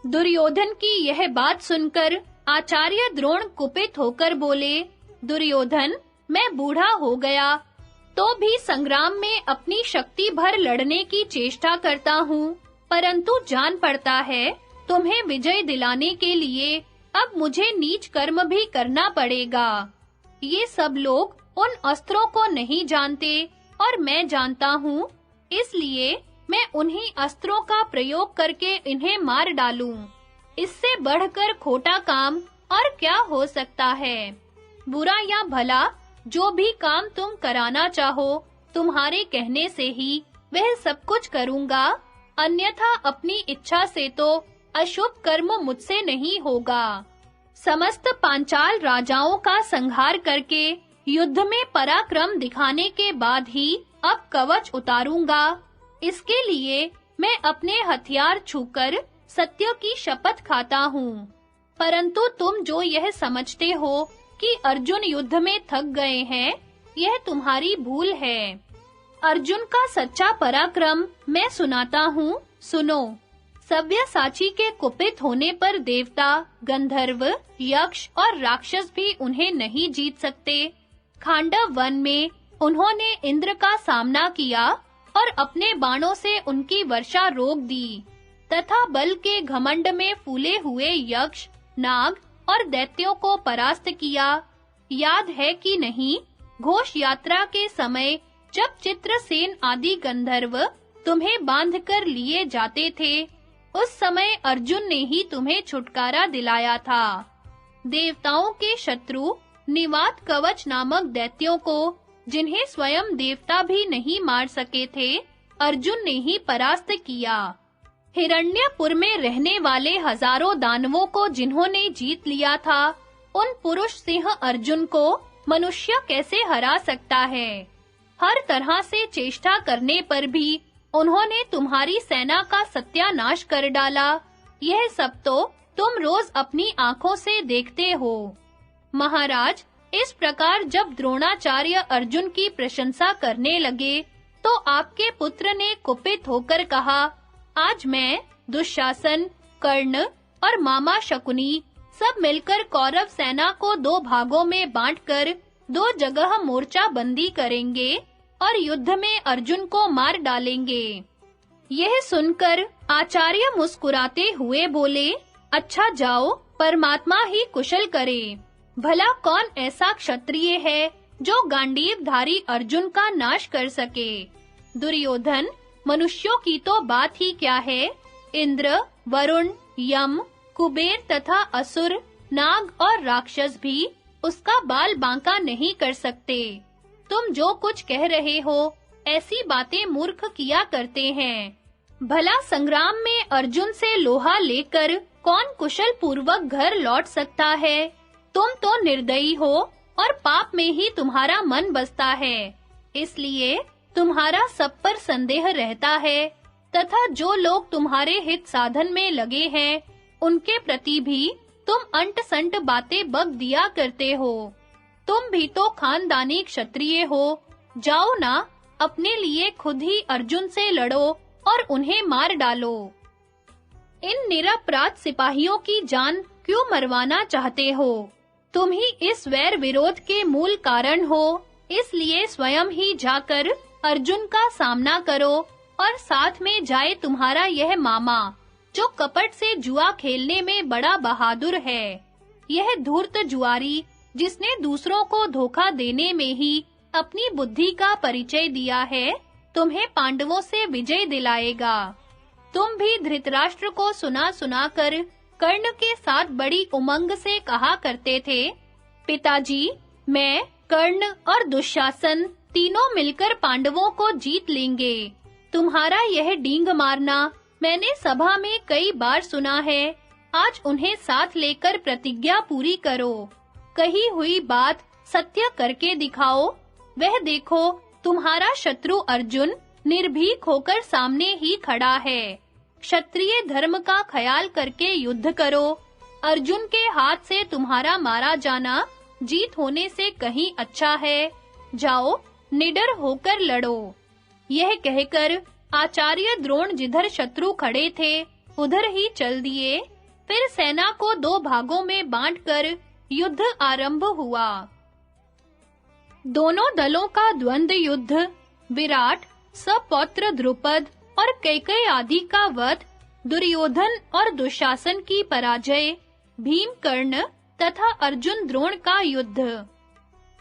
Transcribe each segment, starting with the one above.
दुर्योधन की यह बात सुनकर आचार्य द्रोण कुपित होकर बोले, दुर्योधन, मैं बूढ़ा हो गया तो भी संग्राम में अपनी शक्ति भर लड़ने की चेष्टा करता हूँ, परंतु जान पड़ता है तुम्हें विजय दिलाने के लिए अब मुझे नीच कर्म भी करना पड़ेगा। ये सब लोग उन अस्त्रों को नहीं जानते और मैं जानता हूँ, इसलिए मैं उन्हीं अस्त्रों का प्रयोग करके इन्हें मार डालूं। इससे बढ़कर खोटा काम और क्या हो सकता है? बुरा या भला जो भी काम तुम कराना चाहो, तुम्हारे कहने से ही वह सब कुछ करूंगा, अन्यथा अपनी इच्छा से तो अशुभ कर्म मुझसे नहीं होगा। समस्त पांचाल राजाओं का संहार करके युद्ध में पराक्रम दिखाने के बाद ही अब कवच उतारूंगा। इसके लिए मैं अपने हथियार छूकर सत्य की शपथ खाता हूँ। परंतु तुम जो यह समझते हो कि अर्जुन युद्ध में थक गए हैं, यह तुम्हारी भूल है। अर्जुन का सच्चा पराक्रम मैं सुनाता हूँ, सुनो। सव्यसाची के कुपित होने पर देवता, गंधर्व, यक्ष और राक्षस भी उन्हें नहीं जीत सकते। खांडव वन में उन्होंने इंद्र का सामना किया और अपने बाणों से उनकी वर्षा रोक दी, तथा बल के घमंड में फूले हुए यक्ष, नाग और दैत्यों को परास्त किया। याद है कि नहीं, घोष यात्रा के समय जब चित्रसेन आदि गंधर्व तुम्हें बांधकर लिए जाते थे, उस समय अर्जुन ने ही तुम्हें छुटकारा दिलाया था। देवताओं के शत्रु निवात कवच नामक दैत्यों को, जिन्हें स्वयं देवता भी नहीं मार सके थे, अर्जुन ने ही परास्त किया। हिरण्यपुर में रहने वाले हजारों दानवों को जिन्होंने जीत लिया था, उन पुरुष सिंह अर्जुन को मनुष्य कैसे हरा सकता है? हर तरह से चेष्टा करने पर भी उन्होंने तुम्हारी सेना का सत्यानाश कर डाला। यह सब तो तुम रोज अपनी आंखों से देखते हो। महाराज, इस प्रकार जब द्रोणाचार्य अर्जुन की प्रशंसा करने लगे, तो आपके पुत्र ने कुपित होकर कहा, आज मैं, दुशासन, कर्ण और मामा शकुनी सब मिलकर कौरव सेना को 2 भागों में बांटकर 2 जगह मोर्चा बंदी करेंगे और युद्ध में अर्जुन को मार डालेंगे। यह सुनकर आचार्य मुस्कुराते हुए बोले, अच्छा जाओ, परमात्मा ही कुशल करे। भला कौन ऐसा क्षत्रिय है जो गांडीवधारी अर्जुन का नाश कर सके? दुर्योधन, मनुष्यों की तो बात ही क्या है, इंद्र, वरुण, यम, कुबेर तथा असुर, नाग और राक्षस भी उसका बाल बांका नहीं कर सकते। तुम जो कुछ कह रहे हो, ऐसी बातें मूर्ख किया करते हैं। भला संग्राम में अर्जुन से लोहा लेकर कौन कुशल पूर्वक घर लौट सकता है? तुम तो निर्दयी हो और पाप में ही तुम्हारा मन बसता है। इसलिए तुम्हारा सब पर संदेह रहता है, तथा जो लोग तुम्हारे हित साधन में लगे हैं, उनके प्रति भी तुम अंट-संट बातें बक दिया करते हो। तुम भी तो खानदानी क्षत्रिय हो। जाओ ना, अपने लिए खुद ही अर्जुन से लड़ो और उन्हें मार डालो। इन निरपराध सिपाहियों की जान क्यों मरवाना चाहते हो? तुम ही इस वैर विरोध के मूल कारण हो। इसलिए स्वयं ही जाकर अर्जुन का सामना करो और साथ में जाए तुम्हारा यह मामा, जो कपट से जुआ खेलने में बड़ा बहादुर है। यह धूर्त जुआरी, जिसने दूसरों को धोखा देने में ही अपनी बुद्धि का परिचय दिया है, तुम्हें पांडवों से विजय दिलाएगा। तुम भी धृतराष्ट्र को सुना कर कर्ण के साथ बड़ी उमंग से कहा करते थे, पिताजी, मैं, कर्ण और दुशासन तीनों मिलकर पांडवों को जीत लेंगे। तुम्हारा यह डींग मारना मैंने सभा में कई बार सुना है। आज उन्हें साथ लेकर प्रतिज्ञा पूरी करो। कही हुई बात सत्य करके दिखाओ। वह देखो, तुम्हारा शत्रु अर्जुन निर्भीक होकर सामने ही खड़ा है। क्षत्रिय धर्म का ख्याल करके युद्ध करो। अर्जुन के हाथ से तुम्हारा मारा जाना जीत होने से कहीं अच्छा है। जाओ, निडर होकर लड़ो। यह कहकर आचार्य द्रोण जिधर शत्रु खड़े थे, उधर ही चल दिए। फिर सेना को 2 भागों में बांटकर युद्ध आरंभ हुआ। दोनों दलों का द्वंद्व युद्ध, विराट, सपौत्र द्रुपद और कैकेयी आदि का वध, दुर्योधन और दुशासन की पराजय, भीम कर्ण तथा अर्जुन द्रोण का युद्ध।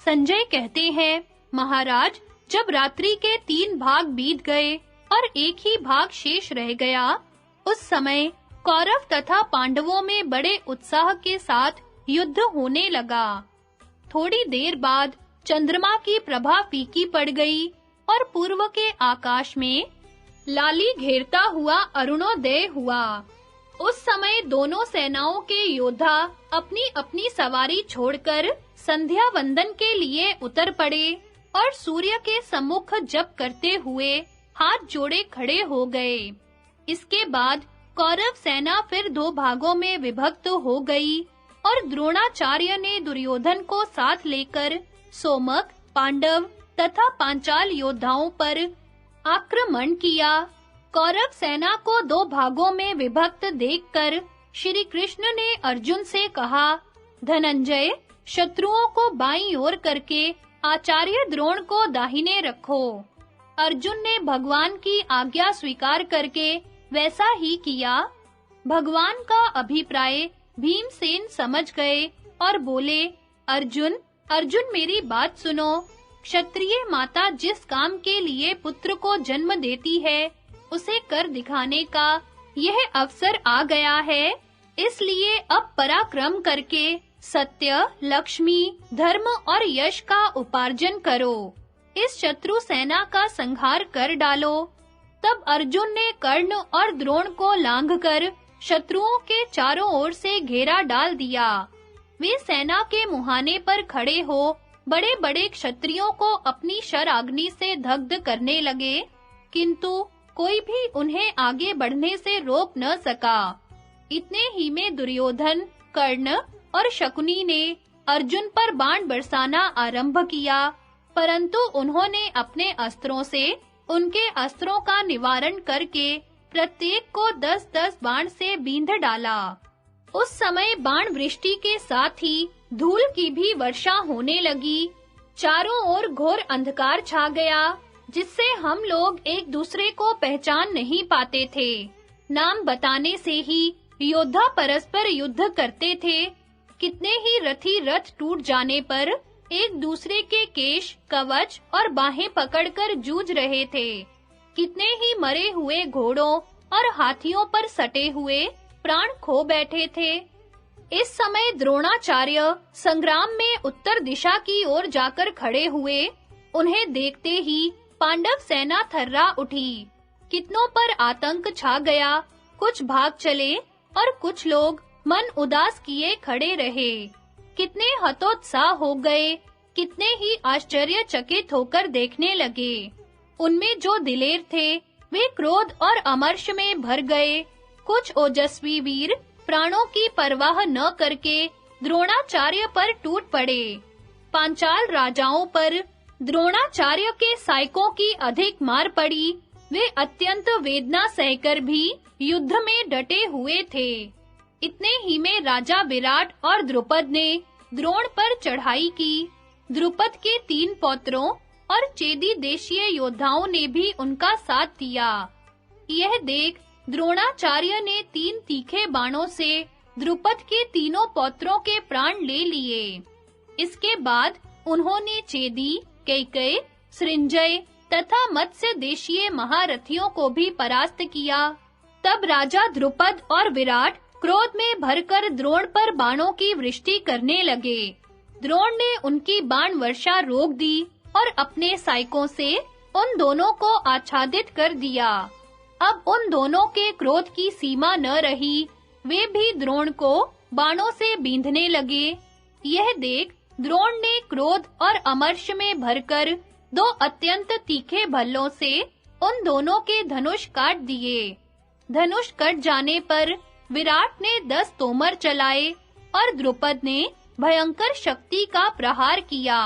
संजय कहते हैं, महाराज, जब रात्रि के 3 भाग बीत गए और एक ही भाग शेष रह गया, उस समय कौरव तथा पांडवों में बड़े उत्साह के साथ युद्ध होने लगा। थोड़ी देर बाद चंद्रमा की प्रभा फीकी पड़ गई और पूर्व के आकाश में लाली घेरता हुआ अरुणोदय हुआ। उस समय दोनों सेनाओं के योद्धा अपनी-अपनी सवारी छोड़कर संध्या वंदन के लिए उतर पड़े और सूर्य के सम्मुख जप करते हुए हाथ जोड़े खड़े हो गए। इसके बाद कौरव सेना फिर 2 भागों में विभक्त हो गई और द्रोणाचार्य ने दुर्योधन को साथ लेकर सोमक, पांडव तथा पांचाल योद्धाओं पर आक्रमण किया। कौरव सेना को 2 भागों में विभक्त देखकर श्री कृष्ण ने अर्जुन से कहा, धनंजय, शत्रुओं को बाईं ओर करके आचार्य द्रोण को दाहिने रखो। अर्जुन ने भगवान की आज्ञा स्वीकार करके वैसा ही किया। भगवान का अभिप्राय भीमसेन समझ गए और बोले, अर्जुन, मेरी बात सुनो। क्षत्रिय माता जिस काम के लिए पुत्र को जन्म देती है, उसे कर दिखाने का यह अवसर आ गया है। इसलिए अब पराक्रम करके सत्य, लक्ष्मी, धर्म और यश का उपार्जन करो। इस शत्रु सेना का संहार कर डालो। तब अर्जुन ने कर्ण और द्रोण को लांघकर शत्रुओं के चारों ओर से घेरा डाल दिया। वे सेना के मुहाने पर खड़े हो बड़े-बड़े क्षत्रियों को अपनी शराग्नि से दग्ध करने लगे, किंतु कोई भी उन्हें आगे बढ़ने से रोक न सका। इतने ही में दुर्योधन, कर्ण और शकुनी ने अर्जुन पर बाण बरसाना आरंभ किया, परंतु उन्होंने अपने अस्त्रों से उनके अस्त्रों का निवारण करके प्रत्येक को 10-10 बाण से बींध डाला। उस समय बाण वृष्टि के साथ ही धूल की भी वर्षा होने लगी। चारों ओर घोर अंधकार छा गया, जिससे हम लोग एक दूसरे को पहचान नहीं पाते थे। नाम बताने से ही योद्धा परस्पर युद्ध करते थे। कितने ही रथी रथ टूट जाने पर एक दूसरे के केश, कवच और बाहें पकड़कर जूझ रहे थे। कितने ही मरे हुए घोड़ों और हाथियों पर सटे हुए प्राण खो बैठे थे। इस समय द्रोणाचार्य संग्राम में उत्तर दिशा की ओर जाकर खड़े हुए। उन्हें देखते ही पांडव सेना थर्रा उठी। कितनों पर आतंक छा गया। कुछ भाग चले और कुछ लोग मन उदास किए खड़े रहे। कितने हतोत्साह हो गए, कितने ही आश्चर्यचकित होकर देखने लगे। उनमें जो दिलेर थे, वे क्रोध और अमर्ष में भर गए। कुछ ओजस्वी वीर प्राणों की परवाह न करके द्रोणाचार्य पर टूट पड़े। पांचाल राजाओं पर द्रोणाचार्य के सायकों की अधिक मार पड़ी। वे अत्यंत वेदना सहकर भी युद्ध में डटे हुए थे। इतने ही में राजा विराट और द्रुपद ने द्रोण पर चढ़ाई की। द्रुपद के 3 पौत्रों और चेदी देशीय योद्धाओं ने भी उनका साथ दिया। यह देख द्रोणाचार्य ने 3 तीखे बाणों से द्रुपद के तीनों पौत्रों के प्राण ले लिए। इसके बाद उन्होंने चेदी, कैकेयी, सृंजय तथा मत्स्य देशीय महारथियों को भी परास्त किया। तब राजा द्रुपद और विराट क्रोध में भरकर द्रोण पर बाणों की वृष्टि करने लगे। द्रोण ने उनकी बाण वर्षा रोक दी और अपने सायकों से उन दोनों को आच्छादित कर दिया। अब उन दोनों के क्रोध की सीमा न रही। वे भी द्रोण को बाणों से बींधने लगे। यह देख द्रोण ने क्रोध और अमर्ष में भरकर 2 अत्यंत तीखे भल्लों से उन दोनों के धनुष काट दिए। धनुष कट जाने पर विराट ने 10 तोमर चलाए और द्रुपद ने भयंकर शक्ति का प्रहार किया।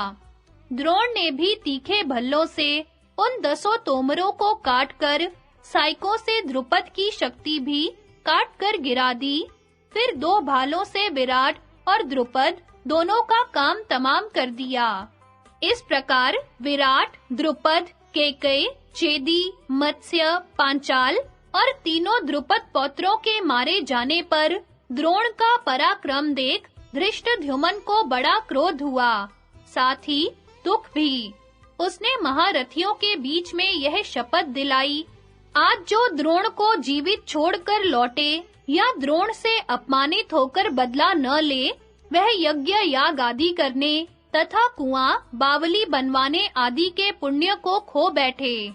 द्रोण ने भी तीखे भल्लों से उन 10 तोमरों को काटकर सायकों से द्रुपद की शक्ति भी काट कर गिरा दी। फिर 2 भालों से विराट और द्रुपद दोनों का काम तमाम कर दिया। इस प्रकार विराट, द्रुपद, केकई, चेदी, मत्स्य, पांचाल और तीनों द्रुपद पौत्रों के मारे जाने पर द्रोण का पराक्रम देख धृष्टद्युम्न को बड़ा क्रोध हुआ, साथ ही दुख भी। उसने महारथियों के बीच में यह शपथ दिलाई, आज जो द्रोण को जीवित छोड़कर लौटे या द्रोण से अपमानित होकर बदला न ले, वह यज्ञ याग आदि करने तथा कुआं, बावली बनवाने आदि के पुण्य को खो बैठे।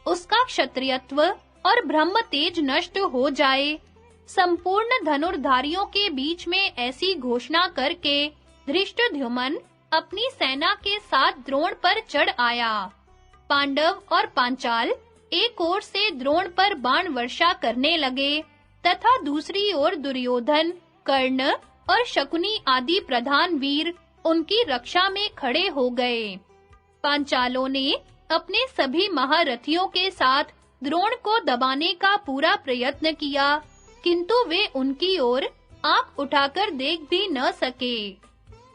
उसका क्षत्रियत्व और ब्रह्म तेज नष्ट हो जाए। संपूर्ण धनुर्धारियों के बीच में ऐसी घोषणा करके धृष्टद्युम्न अपनी सेना के साथ द्रोण पर चढ़ आया। पांडव और पांचाल एक ओर से द्रोण पर बाण वर्षा करने लगे तथा दूसरी ओर दुर्योधन, कर्ण और शकुनी आदि प्रधान वीर उनकी रक्षा में खड़े हो गए। पांचालों ने अपने सभी महारथियों के साथ द्रोण को दबाने का पूरा प्रयत्न किया, किंतु वे उनकी ओर आंख उठाकर देख भी न सके।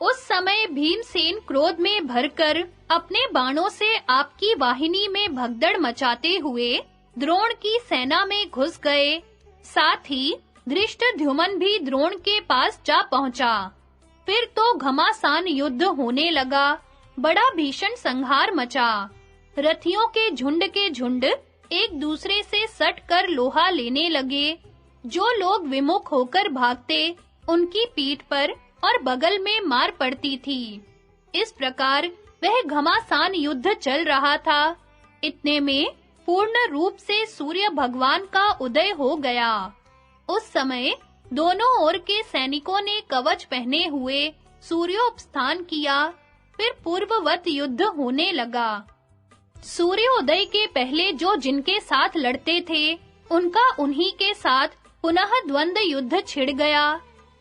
उस समय भीमसेन क्रोध में भरकर अपने बाणों से आपकी वाहिनी में भगदड़ मचाते हुए द्रोण की सेना में घुस गए। साथ ही धृष्टद्युम्न भी द्रोण के पास जा पहुंचा। फिर तो घमासान युद्ध होने लगा। बड़ा भीषण संहार मचा। रथियों के झुंड एक दूसरे से सट कर लोहा लेने लगे। जो लोग विमुख होकर भागते, उनकी पीठ पर और बगल में मार पड़ती थी। इस प्रकार वह घमासान युद्ध चल रहा था। इतने में पूर्ण रूप से सूर्य भगवान का उदय हो गया। उस समय दोनों ओर के सैनिकों ने कवच पहने हुए सूर्योपस्थान किया। फिर पूर्ववत युद्ध होने लगा। सूर्योदय के पहले जो जिनके साथ लड़ते थे, उनका उन्हीं के साथ पुनः द्वंद्व युद्ध छिड़ गया।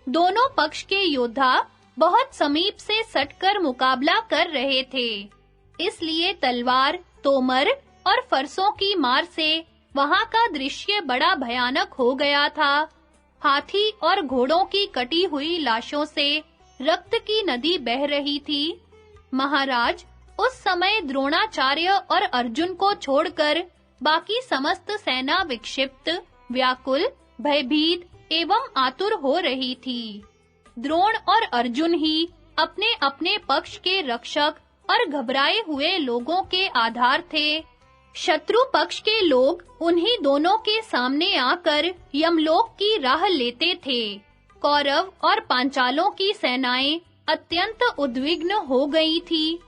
दोनों पक्ष के योद्धा बहुत समीप से सटकर मुकाबला कर रहे थे। इसलिए तलवार, तोमर और फरसों की मार से वहां का दृश्य बड़ा भयानक हो गया था। हाथी और घोड़ों की कटी हुई लाशों से रक्त की नदी बह रही थी। महाराज, उस समय द्रोणाचार्य और अर्जुन को छोड़कर बाकी समस्त सेना विक्षिप्त, व्याकुल, भयभीत एवं आतुर हो रही थी। द्रोण और अर्जुन ही अपने-अपने पक्ष के रक्षक और घबराए हुए लोगों के आधार थे। शत्रु पक्ष के लोग उन्हीं दोनों के सामने आकर यमलोक की राह लेते थे। कौरव और पांचालों की सेनाएं अत्यंत उद्विग्न हो गई थी।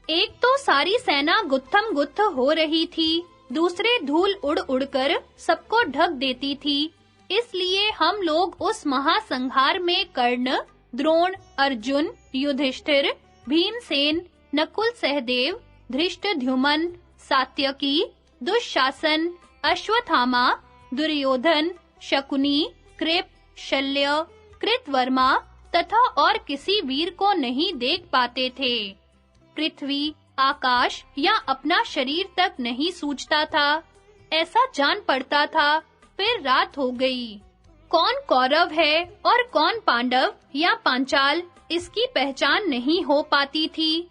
एक तो सारी सेना गुत्थम-गुत्थ हो रही थी, दूसरे धूल उड़-उड़कर सबको ढक देती थी। इसलिए हम लोग उस महासंहार में कर्ण, द्रोण, अर्जुन, युधिष्ठिर, भीमसेन, नकुल सहदेव, धृष्टद्युम्न, सात्यकी, दुःशासन, अश्वत्थामा, दुर्योधन, शकुनी, कृप, शल्य, कृतवर्मा तथा और किसी वीर को नहीं देख पाते थे। पृथ्वी, आकाश या अपना शरीर तक नहीं सूझता था। ऐसा जान पड़ता था फिर रात हो गई। कौन कौरव है और कौन पांडव या पांचाल, इसकी पहचान नहीं हो पाती थी।